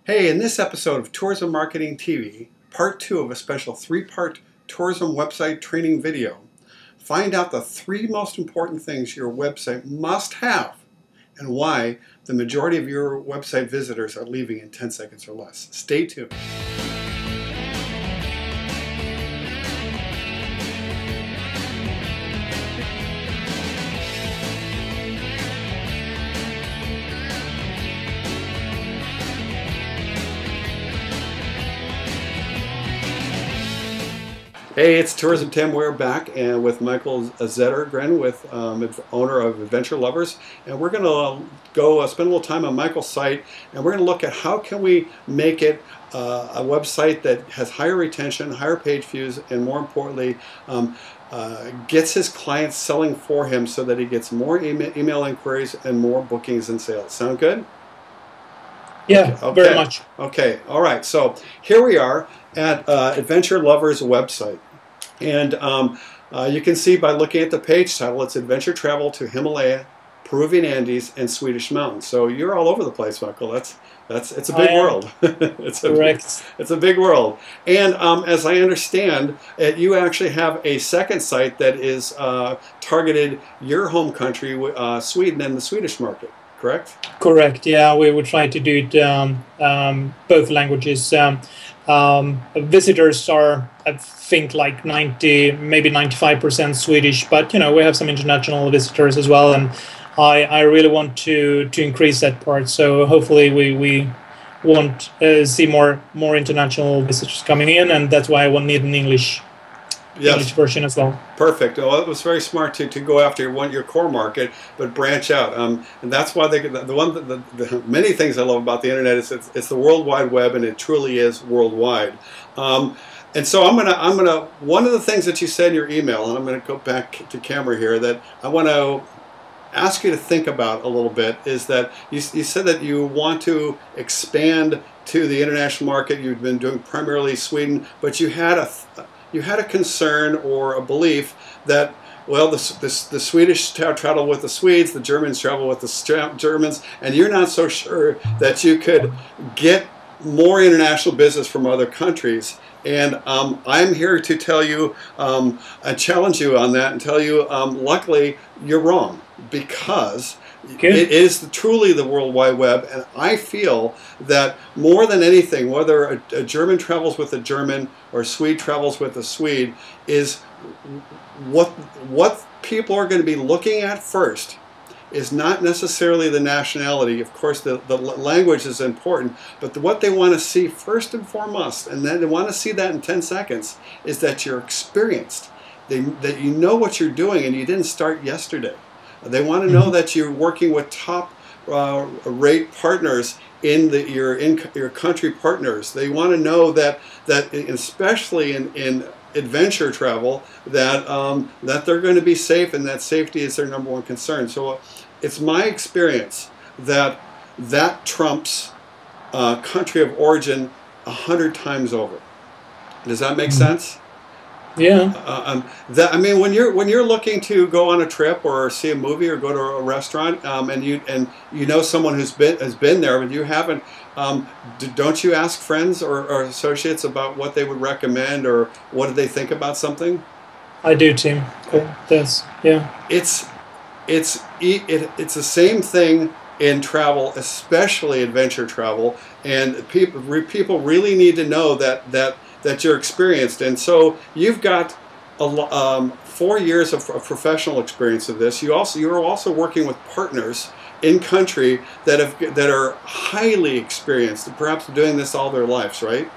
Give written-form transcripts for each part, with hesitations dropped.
Hey, in this episode of Tourism Marketing TV, part 2 of a special 3-part tourism website training video, find out the 3 most important things your website must have and why the majority of your website visitors are leaving in 10 seconds or less. Stay tuned. Hey, it's Tourism Tim. We're back and with Michael Zettergren, with owner of Adventure Lovers, and we're going to go spend a little time on Michael's site, and we're going to look at how can we make it a website that has higher retention, higher page views, and more importantly, gets his clients selling for him so that he gets more email inquiries and more bookings and sales. Sound good? Yeah, okay. Very much. Okay, all right. So here we are at Adventure Lovers website. And you can see by looking at the page title, it's Adventure Travel to Himalaya, Peruvian Andes, and Swedish Mountains. So you're all over the place, Michael. It's a big world. It's a big world. And as I understand, you actually have a second site that is targeted your home country, Sweden, and the Swedish market. Correct? Correct. Yeah, we would try to do it both languages. Visitors are, I think, like 90, maybe 95% Swedish, but you know we have some international visitors as well, and I really want to increase that part. So hopefully we want see more international visitors coming in, and that's why I will need an English version as well. Perfect. Well, it was very smart to go after your core market, but branch out. And that's why the many things I love about the internet is it's the World Wide Web, and it truly is worldwide. And so I'm gonna one of the things that you said in your email, and I'm gonna go back to camera here, that I want to ask you to think about a little bit, is that you said that you want to expand to the international market. You've been doing primarily Sweden, but you had a concern or a belief that, well, the Swedish travel with the Swedes, the Germans travel with the Germans, and you're not so sure that you could get more international business from other countries. And I'm here to tell you, challenge you on that and tell you, luckily, you're wrong, because it is truly the World Wide Web, and I feel that more than anything, whether a German travels with a German or a Swede travels with a Swede, is what people are going to be looking at first is not necessarily the nationality. Of course, the language is important, but what they want to see first and foremost, and then they want to see that in 10 seconds, is that you're experienced, that you know what you're doing and you didn't start yesterday. They want to know that you're working with top rate partners in your country partners. They want to know that especially in adventure travel, that they're going to be safe, and that safety is their #1 concern. So it's my experience that trumps country of origin 100 times over. Does that make sense? Yeah. I mean, when you're looking to go on a trip or see a movie or go to a restaurant, and you know someone has been there, but you haven't, don't you ask friends or associates about what they would recommend, or what do they think about something? I do, Tim. Cool. That's It's the same thing in travel, especially adventure travel, and people really need to know that you're experienced. And so you've got 4 years of professional experience of this. You're also working with partners in country that are highly experienced, and perhaps doing this all their lives, right?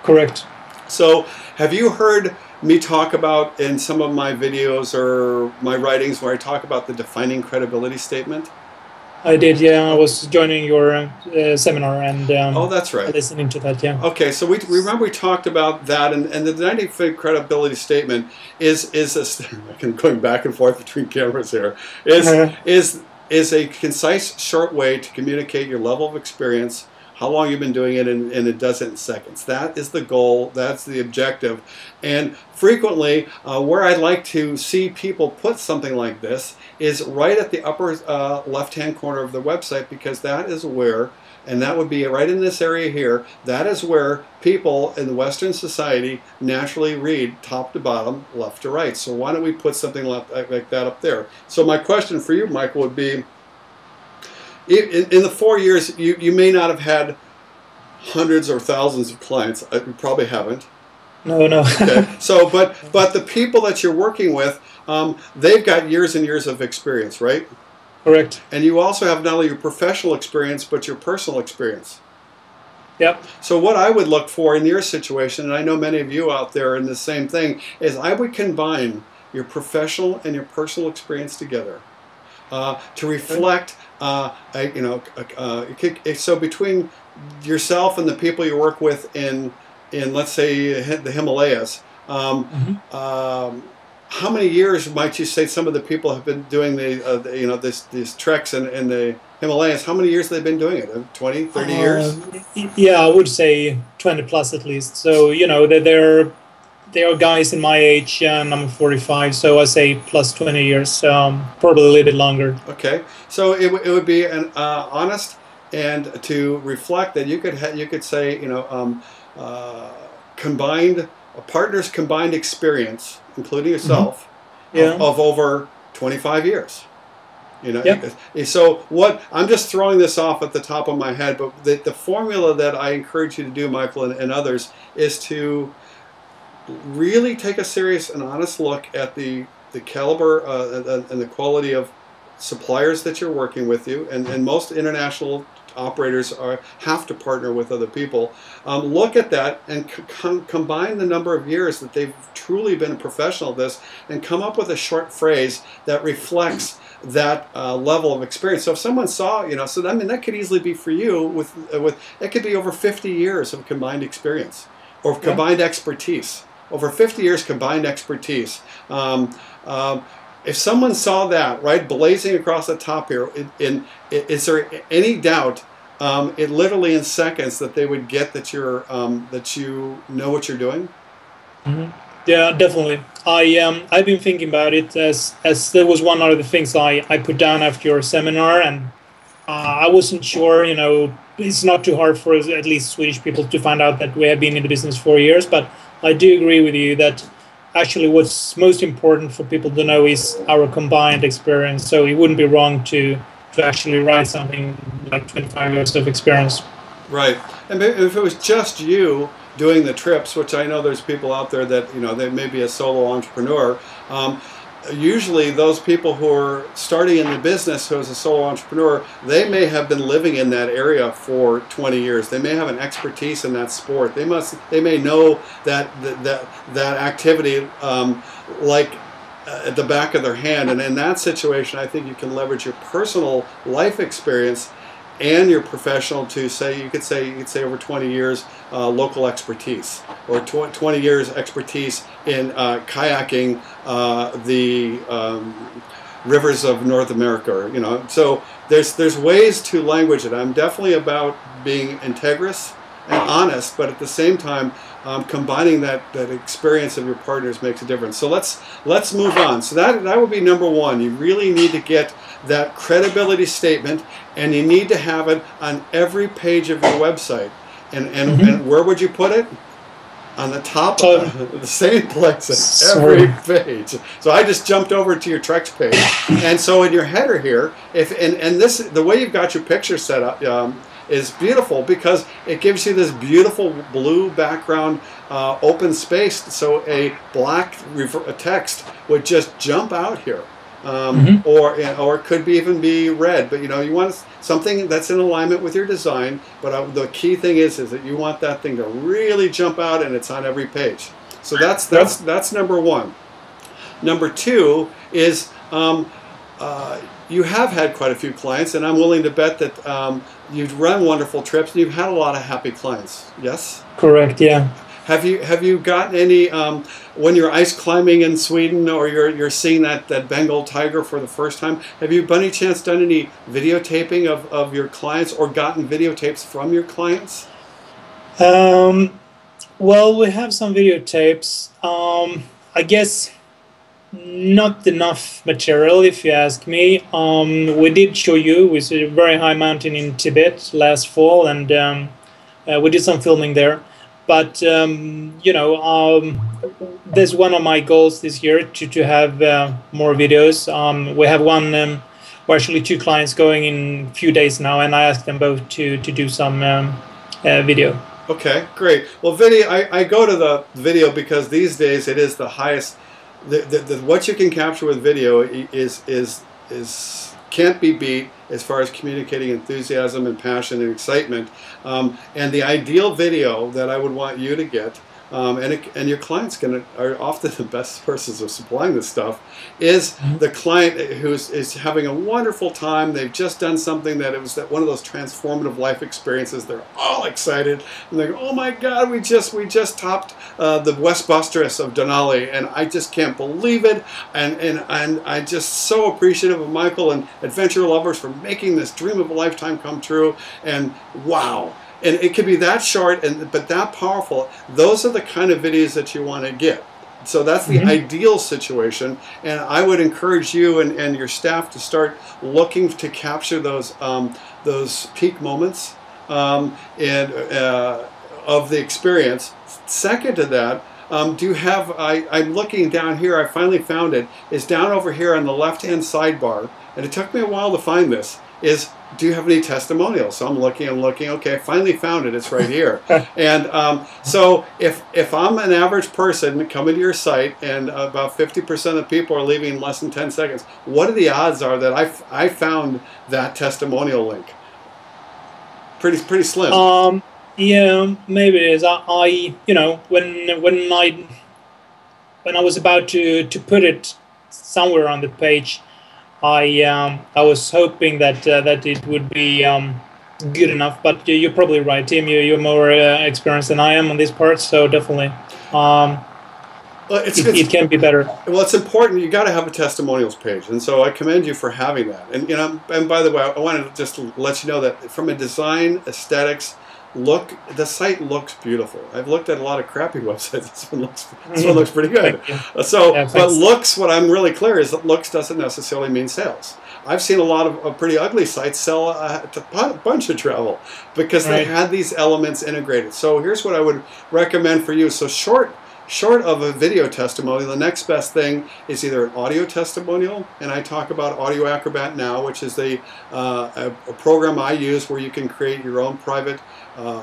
Correct. So have you heard me talk about in some of my videos or my writings where I talk about the defining credibility statement? I did, yeah. I was joining your seminar and oh, that's right, listening to that, yeah. Okay, so we remember we talked about that, and the 90-foot credibility statement is going back and forth between cameras here, is a concise, short way to communicate your level of experience, how long you've been doing it, and it does it in seconds. That is the goal. That's the objective. And frequently, where I'd like to see people put something like this is right at the upper left-hand corner of the website, because that is where and that would be right in this area here. That is where people in Western society naturally read top to bottom, left to right. So why don't we put something like that up there? So my question for you, Michael, would be, in the 4 years, you may not have had hundreds or thousands of clients. You probably haven't. No. Okay. So, but the people that you're working with, they've got years and years of experience, right? Correct. And you also have not only your professional experience, but your personal experience. Yep. So what I would look for in your situation, and I know many of you out there in the same thing, is I would combine your professional and your personal experience together to reflect, so between yourself and the people you work with in let's say the Himalayas, how many years might you say some of the people have been doing these treks in the Himalayas? How many years have they been doing it? 20, 30 years? Yeah, I would say 20 plus at least. So, there are guys in my age, and I'm 45, so I say plus 20 years, probably a little bit longer. Okay, so it would be an honest and to reflect that you could say, combined a partner's combined experience, including yourself, of over 25 years. So what I'm just throwing this off at the top of my head, but the formula that I encourage you to do, Michael, and others, is to really take a serious and honest look at the caliber and the quality of suppliers that you're working with you, and most international operators have to partner with other people. Look at that and combine the number of years that they've truly been a professional at this, and come up with a short phrase that reflects that level of experience. So if someone saw, that could easily be for you with it could be over 50 years of combined experience or combined expertise. Over 50 years combined expertise. If someone saw that, right, blazing across the top here, is there any doubt, it literally in seconds, that they would get that that you know what you're doing? Yeah, definitely. I've been thinking about it as there was one of the things I put down after your seminar, and I wasn't sure. It's not too hard for at least Swedish people to find out that we have been in the business 4 years, but I do agree with you that actually what's most important for people to know is our combined experience. So it wouldn't be wrong to actually write something like 25 years of experience. Right. And if it was just you doing the trips, which I know there's people out there that, they may be a solo entrepreneur, usually those people who are starting in the business who is a solo entrepreneur, they may have been living in that area for 20 years. They may have an expertise in that sport. They may know that activity like at the back of their hand. And in that situation, I think you can leverage your personal life experience and your professional to say, you could say over 20 years local expertise, or 20 years expertise in kayaking the rivers of North America, So there's ways to language it. I'm definitely about being integrous and honest, but at the same time, combining that experience of your partners makes a difference. So let's move on. So that would be number one. You really need to get that credibility statement, and you need to have it on every page of your website. And where would you put it? On the top of the same place at every page. So I just jumped over to your Trex page, and so in your header here, the way you've got your picture set up is beautiful, because it gives you this beautiful blue background, open space. So a black text would just jump out here. Or it could even be red, but you want something that's in alignment with your design. But the key thing is that you want that thing to really jump out, and it's on every page. So that's number one. Number two is you have had quite a few clients, and I'm willing to bet that you've run wonderful trips and you've had a lot of happy clients. Yes? Correct. Yeah. Have you gotten any when you're ice climbing in Sweden, or you're seeing that Bengal tiger for the first time? Have you by any chance done any videotaping of your clients, or gotten videotapes from your clients? Well, we have some videotapes. I guess Not enough material, if you ask me. We did show you with a very high mountain in Tibet last fall, and we did some filming there. But there's one of my goals this year to have more videos. We have one, or actually two clients going in a few days now, and I asked them both to do some video. Okay, great. Well, video, I go to the video because these days it is the highest. What you can capture with video is can't be beat as far as communicating enthusiasm and passion and excitement. And the ideal video that I would want you to get, and your clients are often the best persons of supplying this stuff, is the client is having a wonderful time. They've just done something that it was one of those transformative life experiences. They're all excited and they go, "Oh my God, we just topped the West Buttress of Denali, and I just can't believe it." And I'm just so appreciative of Michael and Adventure Lovers for making this dream of a lifetime come true. And wow. And it could be that short, but that powerful. Those are the kind of videos that you want to get. So that's the ideal situation. And I would encourage you and your staff to start looking to capture those peak moments of the experience. Second to that, do you have, I'm looking down here, I finally found it, is down over here on the left-hand sidebar, and it took me a while to find this, is do you have any testimonials? So I'm looking, okay, I finally found it, it's right here. And so if I'm an average person coming to your site and about 50% of people are leaving in less than 10 seconds, what are the odds are that I found that testimonial link? Pretty slim. Yeah, maybe it is. I when I was about to put it somewhere on the page, I was hoping that it would be good enough. But you're probably right, Tim. You're more experienced than I am on this part, so definitely. Well, it can be better. Well, it's important. You got to have a testimonials page, and so I commend you for having that. And and by the way, I wanted to just let you know that from a design, aesthetics, the site looks beautiful. I've looked at a lot of crappy websites. This one looks pretty good. But looks, what I'm really clear is that looks doesn't necessarily mean sales. I've seen a lot of pretty ugly sites sell a bunch of travel because they had these elements integrated. So here's what I would recommend for you. So short of a video testimonial, the next best thing is either an audio testimonial, and I talk about Audio Acrobat now, which is a program I use where you can create your own private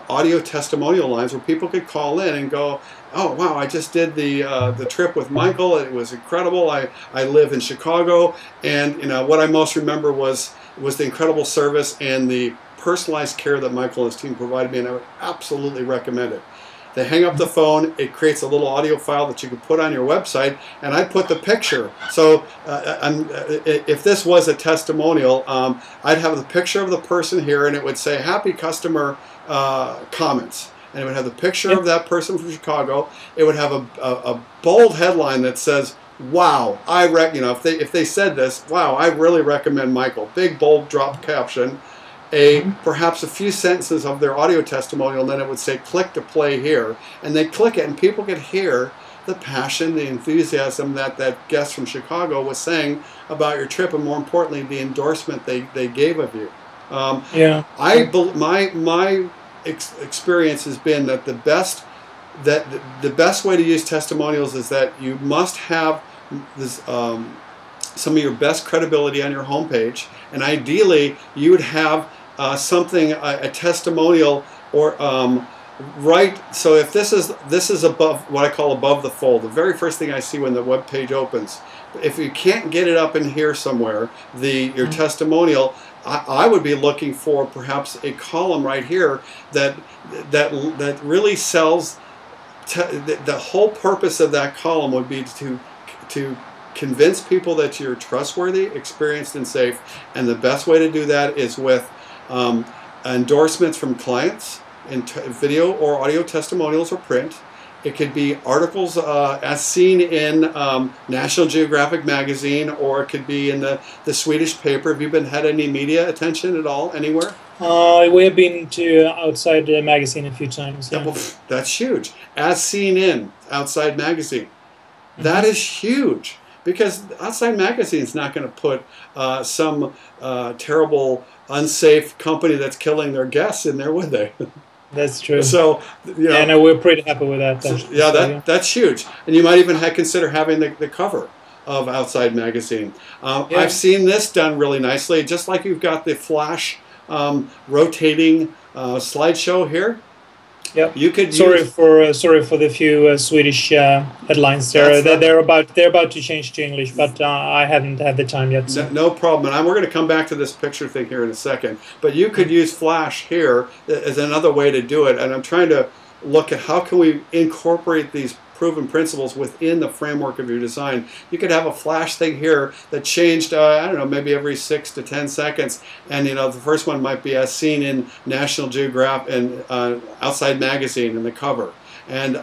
audio testimonial lines where people could call in and go, "Oh wow, I just did the trip with Michael. It was incredible. I live in Chicago, and what I most remember was the incredible service and the personalized care that Michael and his team provided me, and I would absolutely recommend it." They hang up the phone, it creates a little audio file that you can put on your website, and I put the picture. So if this was a testimonial, I'd have the picture of the person here, and it would say, "Happy customer comments." And it would have the picture of that person from Chicago. It would have a bold headline that says, "Wow, if they said this, wow, I really recommend Michael." Big, bold, drop caption. Perhaps a few sentences of their audio testimonial, and then it would say click to play here, and they click it and people could hear the passion, the enthusiasm that guest from Chicago was saying about your trip, and more importantly the endorsement they gave of you. My experience has been that the best way to use testimonials is that you must have this some of your best credibility on your homepage, and ideally you would have something, a testimonial, or right. So if this is above, what I call above the fold, the very first thing I see when the web page opens. If you can't get it up in here somewhere, your testimonial, I would be looking for perhaps a column right here that really sells. The whole purpose of that column would be to convince people that you're trustworthy, experienced, and safe. And the best way to do that is with endorsements from clients in video or audio testimonials or print. It could be articles as seen in National Geographic magazine, or it could be in the Swedish paper. Have you had any media attention at all anywhere? We have been to Outside magazine a few times. Yeah. Well, that's huge. As seen in Outside magazine. That is huge. because Outside Magazine's not going to put some terrible, unsafe company that's killing their guests in there, would they? That's true. So, you know, yeah, no, we're pretty happy with that. Yeah, that's huge. And you might even consider having the cover of Outside Magazine. I've seen this done really nicely, just like you've got the flash rotating slideshow here. Yeah. You could sorry for the few Swedish headlines there. They're about to change to English, but I hadn't had the time yet. So. No problem. And we're going to come back to this picture thing here in a second. But you could use Flash here as another way to do it. And I'm trying to look at how can we incorporate these proven principles within the framework of your design. You could have a flash thing here that changed, I don't know, maybe every 6 to 10 seconds. And, you know, the first one might be as seen in National Geographic and Outside Magazine in the cover. And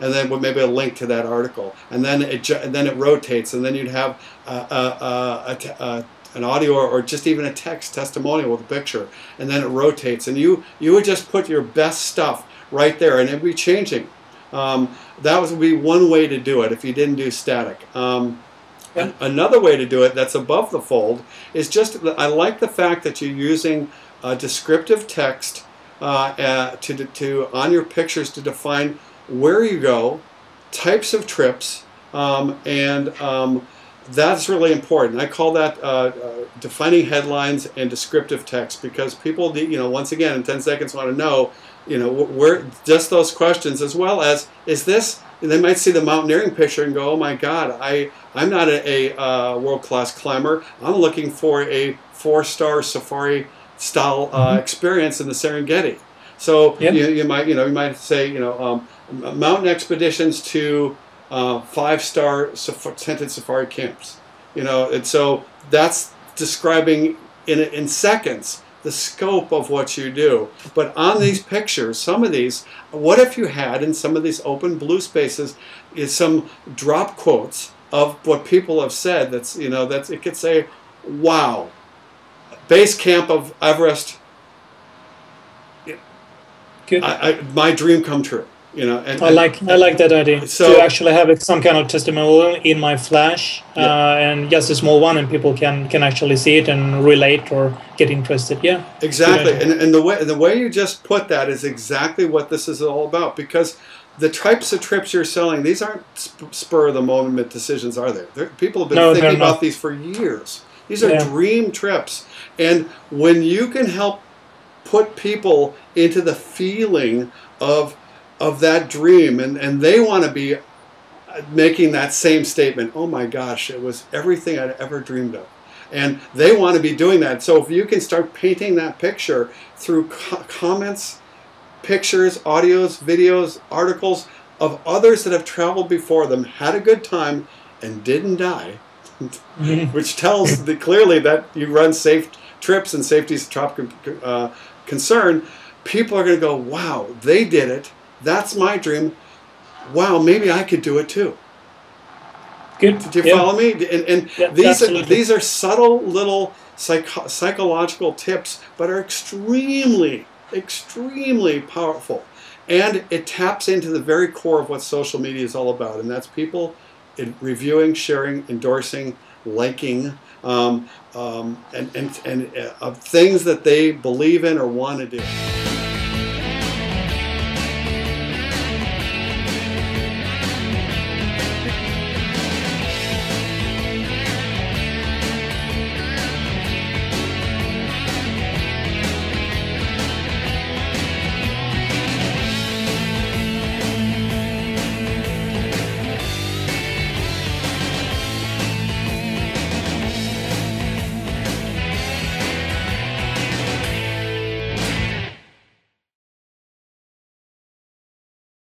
then maybe a link to that article. And then it rotates. And then you'd have an audio or just even a text testimonial with a picture. And then it rotates. And you would just put your best stuff right there. And it'd be changing. That would be one way to do it if you didn't do static. Another way to do it that's above the fold is just, I like the fact that you're using descriptive text on your pictures to define where you go, types of trips, and that's really important. I call that defining headlines and descriptive text, because people, you know, once again, in 10 seconds want to know, you know, where just those questions, as well as, is this, they might see the mountaineering picture and go, oh my God, I'm not a world-class climber. I'm looking for a 4-star safari style experience in the Serengeti. So you might say, you know, mountain expeditions to 5-star tented safari camps. You know, and so that's describing in seconds the scope of what you do. But on these pictures, some of these, what if you had in some of these open blue spaces is some drop quotes of what people have said? That's, you know, that's, it could say, wow, base camp of Everest, my dream come true. You know, and I like that idea. So, to actually have some kind of testimonial in my flash, and just a small one, and people can actually see it and relate or get interested. Yeah, exactly. And the way you just put that is exactly what this is all about. Because the types of trips you're selling, these aren't spur of the moment decisions, are they? People have been thinking about these for years. These are dream trips, and when you can help put people into the feeling of that dream, and they want to be making that same statement, oh my gosh, it was everything I'd ever dreamed of. And they want to be doing that. So if you can start painting that picture through comments, pictures, audios, videos, articles of others that have traveled before them, had a good time, and didn't die, which tells clearly that you run safe trips and safety is a top concern, people are going to go, wow, they did it. That's my dream. Wow, maybe I could do it too. Good. Do you follow me? And these are subtle little psychological tips, but are extremely, extremely powerful. And it taps into the very core of what social media is all about, and that's people reviewing, sharing, endorsing, liking, and of things that they believe in or want to do.